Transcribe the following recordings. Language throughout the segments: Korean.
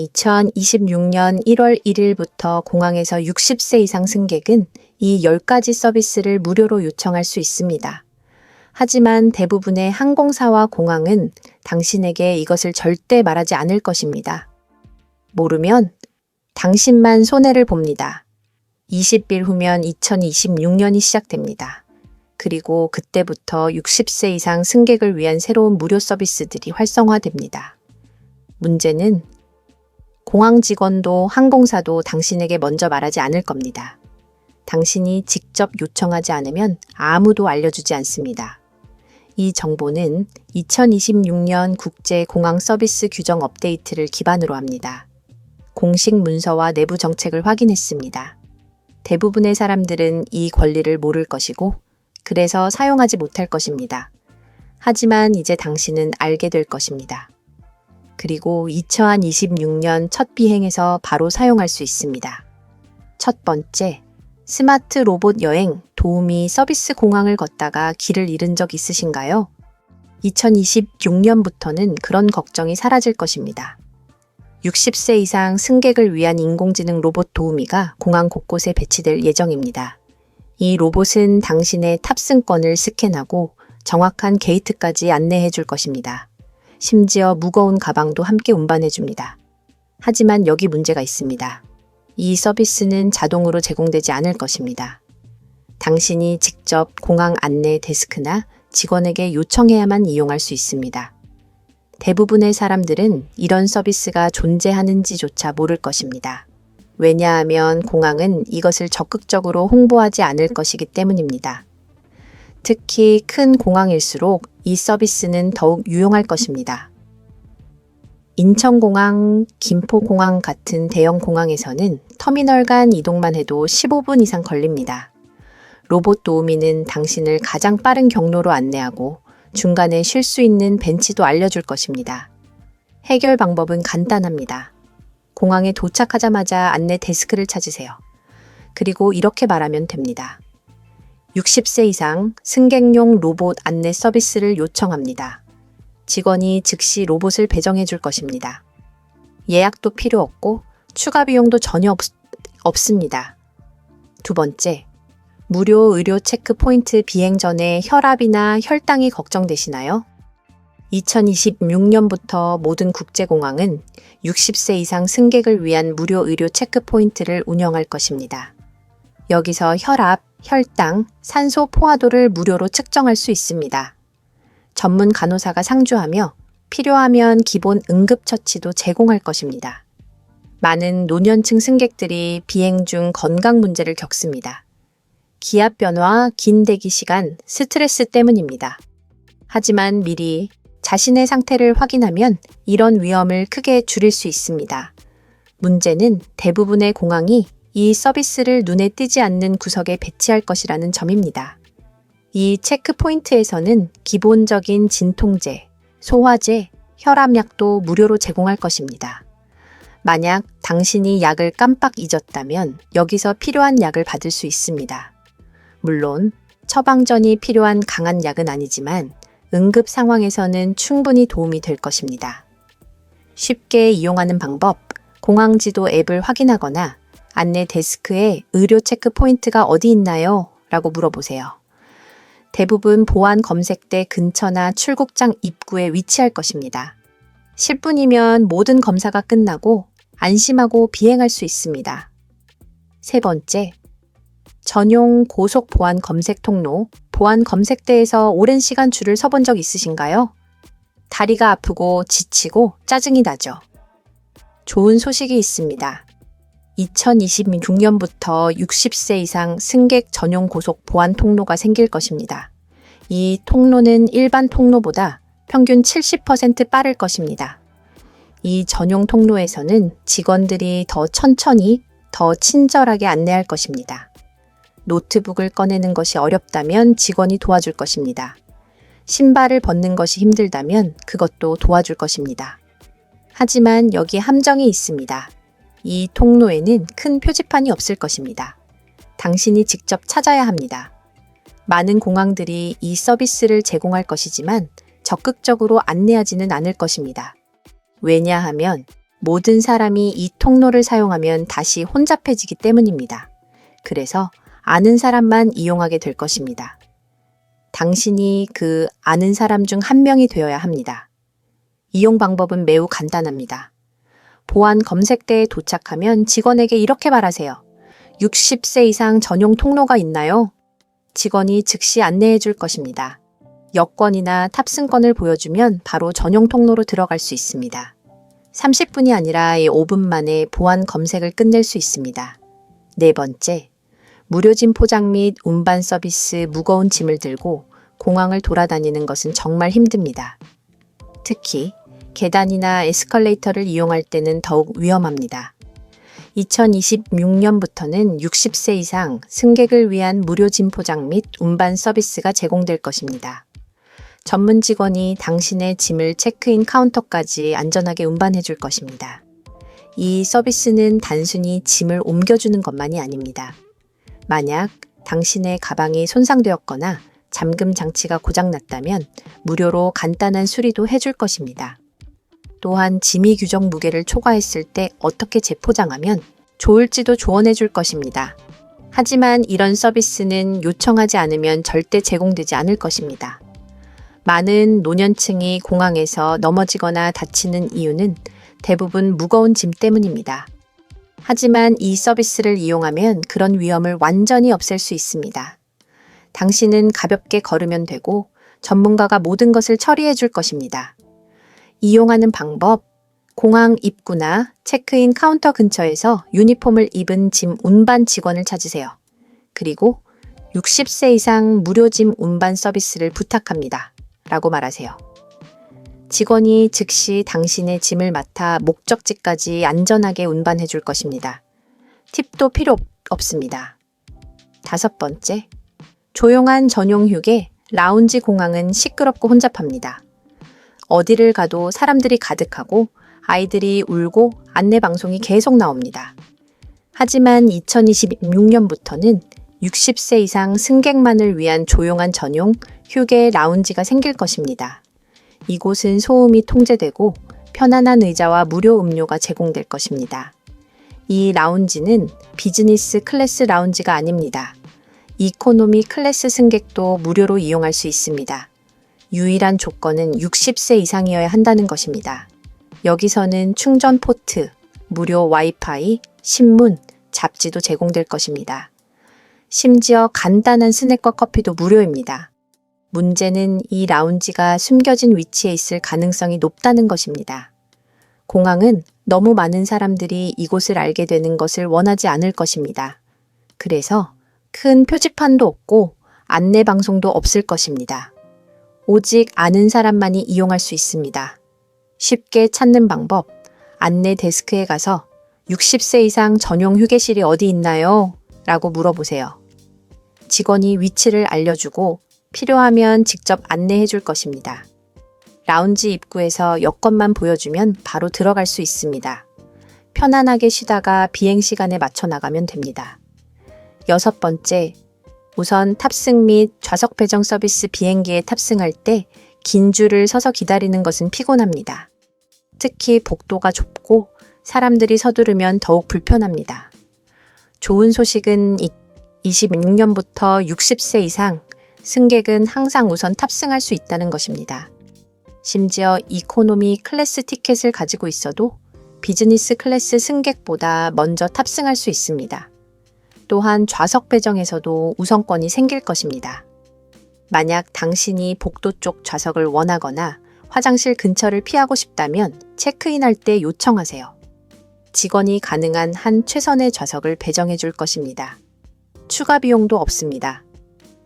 2026년 1월 1일부터 공항에서 60세 이상 승객은 이 10가지 서비스를 무료로 요청할 수 있습니다. 하지만 대부분의 항공사와 공항은 당신에게 이것을 절대 말하지 않을 것입니다. 모르면 당신만 손해를 봅니다. 20일 후면 2026년이 시작됩니다. 그리고 그때부터 60세 이상 승객을 위한 새로운 무료 서비스들이 활성화됩니다. 문제는 공항 직원도 항공사도 당신에게 먼저 말하지 않을 겁니다. 당신이 직접 요청하지 않으면 아무도 알려주지 않습니다. 이 정보는 2026년 국제공항 서비스 규정 업데이트를 기반으로 합니다. 공식 문서와 내부 정책을 확인했습니다. 대부분의 사람들은 이 권리를 모를 것이고 그래서 사용하지 못할 것입니다. 하지만 이제 당신은 알게 될 것입니다. 그리고 2026년 첫 비행에서 바로 사용할 수 있습니다. 첫 번째, 스마트 로봇 여행 도우미 서비스. 공항을 걷다가 길을 잃은 적 있으신가요? 2026년부터는 그런 걱정이 사라질 것입니다. 60세 이상 승객을 위한 인공지능 로봇 도우미가 공항 곳곳에 배치될 예정입니다. 이 로봇은 당신의 탑승권을 스캔하고 정확한 게이트까지 안내해 줄 것입니다. 심지어 무거운 가방도 함께 운반해 줍니다. 하지만 여기 문제가 있습니다. 이 서비스는 자동으로 제공되지 않을 것입니다. 당신이 직접 공항 안내 데스크나 직원에게 요청해야만 이용할 수 있습니다. 대부분의 사람들은 이런 서비스가 존재하는지조차 모를 것입니다. 왜냐하면 공항은 이것을 적극적으로 홍보하지 않을 것이기 때문입니다. 특히 큰 공항일수록 이 서비스는 더욱 유용할 것입니다. 인천공항, 김포공항 같은 대형 공항에서는 터미널 간 이동만 해도 15분 이상 걸립니다. 로봇 도우미는 당신을 가장 빠른 경로로 안내하고 중간에 쉴 수 있는 벤치도 알려줄 것입니다. 해결 방법은 간단합니다. 공항에 도착하자마자 안내 데스크를 찾으세요. 그리고 이렇게 말하면 됩니다. 60세 이상 승객용 로봇 안내 서비스를 요청합니다. 직원이 즉시 로봇을 배정해 줄 것입니다. 예약도 필요 없고 추가 비용도 전혀 없습니다. 두 번째, 무료 의료 체크 포인트. 비행 전에 혈압이나 혈당이 걱정되시나요? 2026년부터 모든 국제공항은 60세 이상 승객을 위한 무료 의료 체크 포인트를 운영할 것입니다. 여기서 혈압, 혈당, 산소 포화도를 무료로 측정할 수 있습니다. 전문 간호사가 상주하며 필요하면 기본 응급처치도 제공할 것입니다. 많은 노년층 승객들이 비행 중 건강 문제를 겪습니다. 기압 변화, 긴 대기 시간, 스트레스 때문입니다. 하지만 미리 자신의 상태를 확인하면 이런 위험을 크게 줄일 수 있습니다. 문제는 대부분의 공항이 이 서비스를 눈에 띄지 않는 구석에 배치할 것이라는 점입니다. 이 체크 포인트에서는 기본적인 진통제, 소화제, 혈압약도 무료로 제공할 것입니다. 만약 당신이 약을 깜빡 잊었다면 여기서 필요한 약을 받을 수 있습니다. 물론 처방전이 필요한 강한 약은 아니지만 응급 상황에서는 충분히 도움이 될 것입니다. 쉽게 이용하는 방법, 공항 지도 앱을 확인하거나 안내 데스크에 의료 체크 포인트가 어디 있나요? 라고 물어보세요. 대부분 보안 검색대 근처나 출국장 입구에 위치할 것입니다. 10분이면 모든 검사가 끝나고 안심하고 비행할 수 있습니다. 세 번째, 전용 고속 보안 검색 통로. 보안 검색대에서 오랜 시간 줄을 서본 적 있으신가요? 다리가 아프고 지치고 짜증이 나죠. 좋은 소식이 있습니다. 2026년부터 60세 이상 승객 전용 고속 보안 통로가 생길 것입니다. 이 통로는 일반 통로보다 평균 70% 빠를 것입니다. 이 전용 통로에서는 직원들이 더 천천히, 더 친절하게 안내할 것입니다. 노트북을 꺼내는 것이 어렵다면 직원이 도와줄 것입니다. 신발을 벗는 것이 힘들다면 그것도 도와줄 것입니다. 하지만 여기 함정이 있습니다. 이 통로에는 큰 표지판이 없을 것입니다. 당신이 직접 찾아야 합니다. 많은 공항들이 이 서비스를 제공할 것이지만 적극적으로 안내하지는 않을 것입니다. 왜냐하면 모든 사람이 이 통로를 사용하면 다시 혼잡해지기 때문입니다. 그래서 아는 사람만 이용하게 될 것입니다. 당신이 그 아는 사람 중 한 명이 되어야 합니다. 이용 방법은 매우 간단합니다. 보안 검색대에 도착하면 직원에게 이렇게 말하세요. 60세 이상 전용 통로가 있나요? 직원이 즉시 안내해 줄 것입니다. 여권이나 탑승권을 보여주면 바로 전용 통로로 들어갈 수 있습니다. 30분이 아니라 5분 만에 보안 검색을 끝낼 수 있습니다. 네 번째, 무료 짐 포장 및 운반 서비스 무거운 짐을 들고 공항을 돌아다니는 것은 정말 힘듭니다. 특히 계단이나 에스컬레이터를 이용할 때는 더욱 위험합니다. 2026년부터는 60세 이상 승객을 위한 무료 짐 포장 및 운반 서비스가 제공될 것입니다. 전문 직원이 당신의 짐을 체크인 카운터까지 안전하게 운반해 줄 것입니다. 이 서비스는 단순히 짐을 옮겨주는 것만이 아닙니다. 만약 당신의 가방이 손상되었거나 잠금 장치가 고장났다면 무료로 간단한 수리도 해줄 것입니다. 또한 짐이 규정 무게를 초과했을 때 어떻게 재포장하면 좋을지도 조언해 줄 것입니다. 하지만 이런 서비스는 요청하지 않으면 절대 제공되지 않을 것입니다. 많은 노년층이 공항에서 넘어지거나 다치는 이유는 대부분 무거운 짐 때문입니다. 하지만 이 서비스를 이용하면 그런 위험을 완전히 없앨 수 있습니다. 당신은 가볍게 걸으면 되고 전문가가 모든 것을 처리해 줄 것입니다. 이용하는 방법, 공항 입구나 체크인 카운터 근처에서 유니폼을 입은 짐 운반 직원을 찾으세요. 그리고 60세 이상 무료 짐 운반 서비스를 부탁합니다. 라고 말하세요. 직원이 즉시 당신의 짐을 맡아 목적지까지 안전하게 운반해 줄 것입니다. 팁도 필요 없습니다. 다섯 번째, 조용한 전용 휴게, 라운지 공항은 시끄럽고 혼잡합니다. 어디를 가도 사람들이 가득하고 아이들이 울고 안내 방송이 계속 나옵니다. 하지만 2026년부터는 60세 이상 승객만을 위한 조용한 전용 휴게 라운지가 생길 것입니다. 이곳은 소음이 통제되고 편안한 의자와 무료 음료가 제공될 것입니다. 이 라운지는 비즈니스 클래스 라운지가 아닙니다. 이코노미 클래스 승객도 무료로 이용할 수 있습니다. 유일한 조건은 60세 이상이어야 한다는 것입니다. 여기서는 충전 포트, 무료 와이파이, 신문, 잡지도 제공될 것입니다. 심지어 간단한 스낵과 커피도 무료입니다. 문제는 이 라운지가 숨겨진 위치에 있을 가능성이 높다는 것입니다. 공항은 너무 많은 사람들이 이곳을 알게 되는 것을 원하지 않을 것입니다. 그래서 큰 표지판도 없고 안내 방송도 없을 것입니다. 오직 아는 사람만이 이용할 수 있습니다. 쉽게 찾는 방법, 안내 데스크에 가서 60세 이상 전용 휴게실이 어디 있나요? 라고 물어보세요. 직원이 위치를 알려주고 필요하면 직접 안내해 줄 것입니다. 라운지 입구에서 여권만 보여주면 바로 들어갈 수 있습니다. 편안하게 쉬다가 비행 시간에 맞춰 나가면 됩니다. 여섯 번째, 우선 탑승 및 좌석 배정 서비스 비행기에 탑승할 때 긴 줄을 서서 기다리는 것은 피곤합니다. 특히 복도가 좁고 사람들이 서두르면 더욱 불편합니다. 좋은 소식은 26년부터 60세 이상 승객은 항상 우선 탑승할 수 있다는 것입니다. 심지어 이코노미 클래스 티켓을 가지고 있어도 비즈니스 클래스 승객보다 먼저 탑승할 수 있습니다. 또한 좌석 배정에서도 우선권이 생길 것입니다. 만약 당신이 복도 쪽 좌석을 원하거나 화장실 근처를 피하고 싶다면 체크인할 때 요청하세요. 직원이 가능한 한 최선의 좌석을 배정해 줄 것입니다. 추가 비용도 없습니다.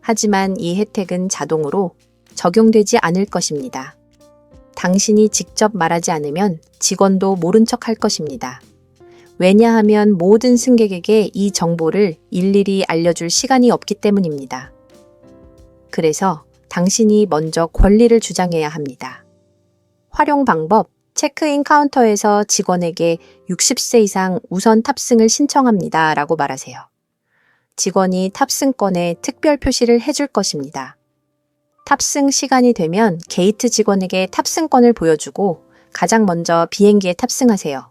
하지만 이 혜택은 자동으로 적용되지 않을 것입니다. 당신이 직접 말하지 않으면 직원도 모른 척 할 것입니다. 왜냐하면 모든 승객에게 이 정보를 일일이 알려줄 시간이 없기 때문입니다. 그래서 당신이 먼저 권리를 주장해야 합니다. 활용 방법, 체크인 카운터에서 직원에게 60세 이상 우선 탑승을 신청합니다. 라고 말하세요. 직원이 탑승권에 특별 표시를 해줄 것입니다. 탑승 시간이 되면 게이트 직원에게 탑승권을 보여주고 가장 먼저 비행기에 탑승하세요.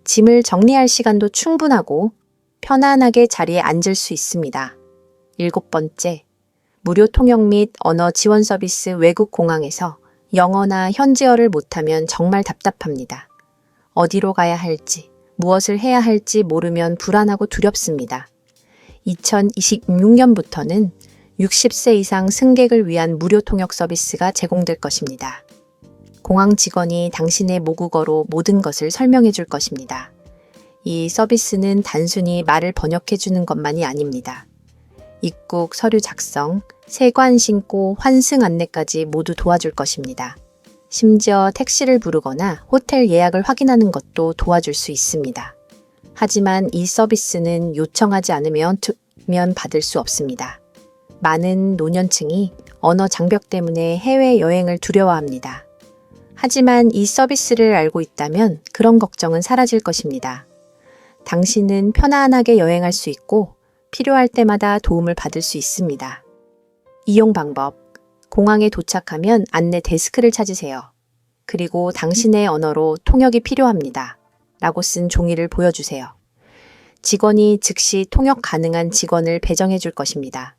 짐을 정리할 시간도 충분하고 편안하게 자리에 앉을 수 있습니다. 7번째, 무료 통역 및 언어 지원 서비스 외국 공항에서 영어나 현지어를 못하면 정말 답답합니다. 어디로 가야 할지, 무엇을 해야 할지 모르면 불안하고 두렵습니다. 2026년부터는 60세 이상 승객을 위한 무료 통역 서비스가 제공될 것입니다. 공항 직원이 당신의 모국어로 모든 것을 설명해 줄 것입니다. 이 서비스는 단순히 말을 번역해 주는 것만이 아닙니다. 입국 서류 작성, 세관 신고, 환승 안내까지 모두 도와줄 것입니다. 심지어 택시를 부르거나 호텔 예약을 확인하는 것도 도와줄 수 있습니다. 하지만 이 서비스는 요청하지 않으면 받을 수 없습니다. 많은 노년층이 언어 장벽 때문에 해외여행을 두려워합니다. 하지만 이 서비스를 알고 있다면 그런 걱정은 사라질 것입니다. 당신은 편안하게 여행할 수 있고 필요할 때마다 도움을 받을 수 있습니다. 이용 방법. 공항에 도착하면 안내 데스크를 찾으세요. 그리고 당신의 언어로 통역이 필요합니다. 라고 쓴 종이를 보여주세요. 직원이 즉시 통역 가능한 직원을 배정해 줄 것입니다.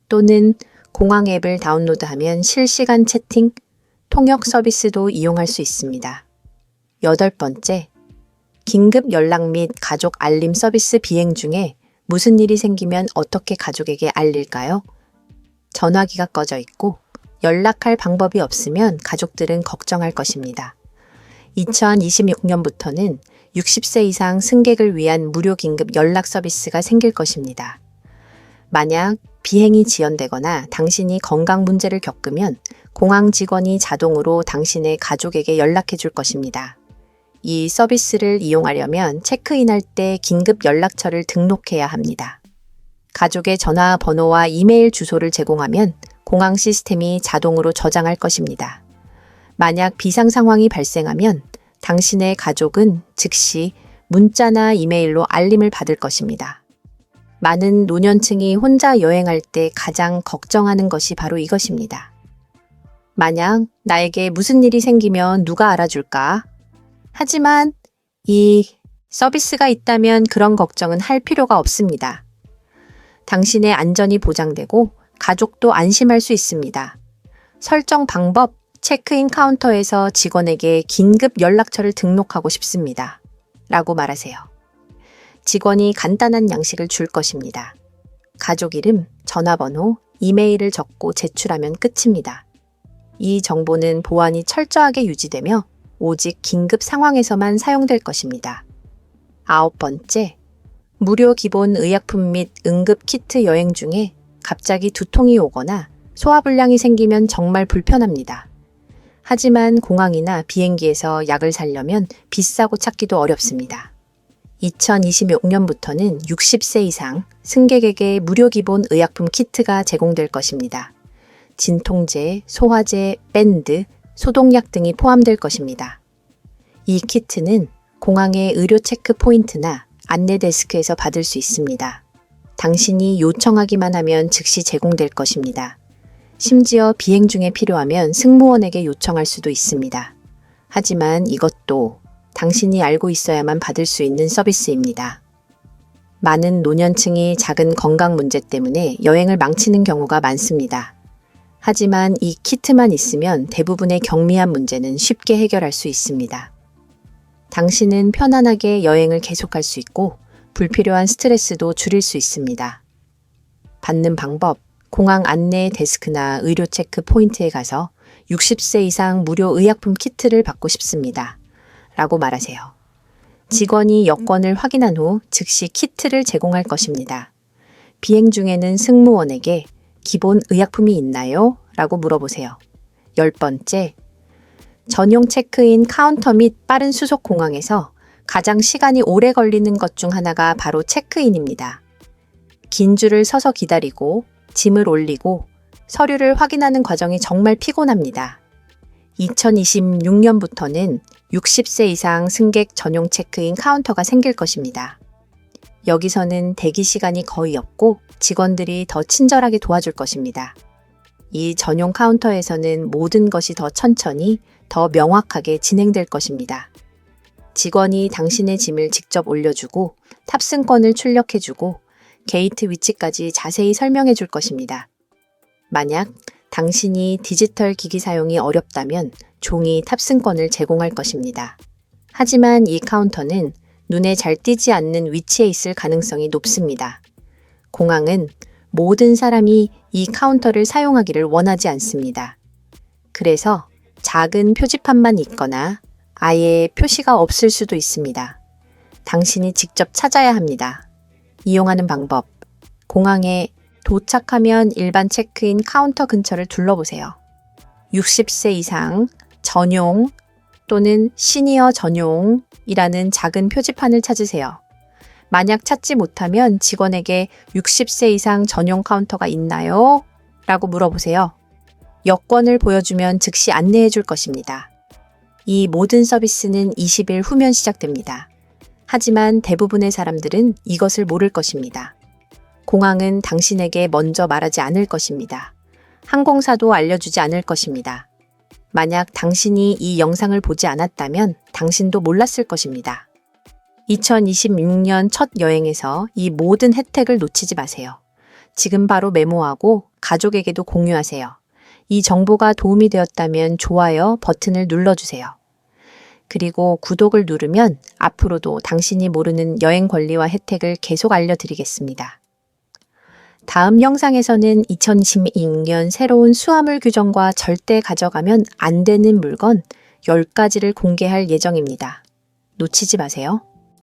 또는 공항 앱을 다운로드하면 실시간 채팅, 통역 서비스도 이용할 수 있습니다. 8번째, 긴급 연락 및 가족 알림 서비스 비행 중에 무슨 일이 생기면 어떻게 가족에게 알릴까요? 전화기가 꺼져 있고 연락할 방법이 없으면 가족들은 걱정할 것입니다. 2026년부터는 60세 이상 승객을 위한 무료 긴급 연락 서비스가 생길 것입니다. 만약 비행이 지연되거나 당신이 건강 문제를 겪으면 공항 직원이 자동으로 당신의 가족에게 연락해 줄 것입니다. 이 서비스를 이용하려면 체크인할 때 긴급 연락처를 등록해야 합니다. 가족의 전화번호와 이메일 주소를 제공하면 공항 시스템이 자동으로 저장할 것입니다. 만약 비상 상황이 발생하면 당신의 가족은 즉시 문자나 이메일로 알림을 받을 것입니다. 많은 노년층이 혼자 여행할 때 가장 걱정하는 것이 바로 이것입니다. 만약 나에게 무슨 일이 생기면 누가 알아줄까? 하지만 이 서비스가 있다면 그런 걱정은 할 필요가 없습니다. 당신의 안전이 보장되고 가족도 안심할 수 있습니다. 설정 방법, 체크인 카운터에서 직원에게 긴급 연락처를 등록하고 싶습니다. 라고 말하세요. 직원이 간단한 양식을 줄 것입니다. 가족 이름, 전화번호, 이메일을 적고 제출하면 끝입니다. 이 정보는 보안이 철저하게 유지되며 오직 긴급 상황에서만 사용될 것입니다. 9번째, 무료 기본 의약품 및 응급 키트 여행 중에 갑자기 두통이 오거나 소화불량이 생기면 정말 불편합니다. 하지만 공항이나 비행기에서 약을 사려면 비싸고 찾기도 어렵습니다. 2026년부터는 60세 이상 승객에게 무료 기본 의약품 키트가 제공될 것입니다. 진통제, 소화제, 밴드, 소독약 등이 포함될 것입니다. 이 키트는 공항의 의료 체크 포인트나 안내 데스크에서 받을 수 있습니다. 당신이 요청하기만 하면 즉시 제공될 것입니다. 심지어 비행 중에 필요하면 승무원에게 요청할 수도 있습니다. 하지만 이것도 당신이 알고 있어야만 받을 수 있는 서비스입니다. 많은 노년층이 작은 건강 문제 때문에 여행을 망치는 경우가 많습니다. 하지만 이 키트만 있으면 대부분의 경미한 문제는 쉽게 해결할 수 있습니다. 당신은 편안하게 여행을 계속할 수 있고 불필요한 스트레스도 줄일 수 있습니다. 받는 방법, 공항 안내 데스크나 의료 체크 포인트에 가서 60세 이상 무료 의약품 키트를 받고 싶습니다. 라고 말하세요. 직원이 여권을 확인한 후 즉시 키트를 제공할 것입니다. 비행 중에는 승무원에게 기본 의약품이 있나요? 라고 물어보세요. 10번째, 전용 체크인 카운터 및 빠른 수속 공항에서 가장 시간이 오래 걸리는 것 중 하나가 바로 체크인입니다. 긴 줄을 서서 기다리고 짐을 올리고 서류를 확인하는 과정이 정말 피곤합니다. 2026년부터는 60세 이상 승객 전용 체크인 카운터가 생길 것입니다. 여기서는 대기 시간이 거의 없고 직원들이 더 친절하게 도와줄 것입니다. 이 전용 카운터에서는 모든 것이 더 천천히, 더 명확하게 진행될 것입니다. 직원이 당신의 짐을 직접 올려주고 탑승권을 출력해주고 게이트 위치까지 자세히 설명해 줄 것입니다. 만약 당신이 디지털 기기 사용이 어렵다면 종이 탑승권을 제공할 것입니다. 하지만 이 카운터는 눈에 잘 띄지 않는 위치에 있을 가능성이 높습니다. 공항은 모든 사람이 이 카운터를 사용하기를 원하지 않습니다. 그래서 작은 표지판만 있거나 아예 표시가 없을 수도 있습니다. 당신이 직접 찾아야 합니다. 이용하는 방법. 공항에 도착하면 일반 체크인 카운터 근처를 둘러보세요. 60세 이상 전용 또는 시니어 전용이라는 작은 표지판을 찾으세요. 만약 찾지 못하면 직원에게 60세 이상 전용 카운터가 있나요? 라고 물어보세요. 여권을 보여주면 즉시 안내해 줄 것입니다. 이 모든 서비스는 20일 후면 시작됩니다. 하지만 대부분의 사람들은 이것을 모를 것입니다. 공항은 당신에게 먼저 말하지 않을 것입니다. 항공사도 알려주지 않을 것입니다. 만약 당신이 이 영상을 보지 않았다면 당신도 몰랐을 것입니다. 2026년 첫 여행에서 이 모든 혜택을 놓치지 마세요. 지금 바로 메모하고 가족에게도 공유하세요. 이 정보가 도움이 되었다면 좋아요 버튼을 눌러주세요. 그리고 구독을 누르면 앞으로도 당신이 모르는 여행 권리와 혜택을 계속 알려드리겠습니다. 다음 영상에서는 2026년 새로운 수화물 규정과 절대 가져가면 안 되는 물건 10가지를 공개할 예정입니다. 놓치지 마세요.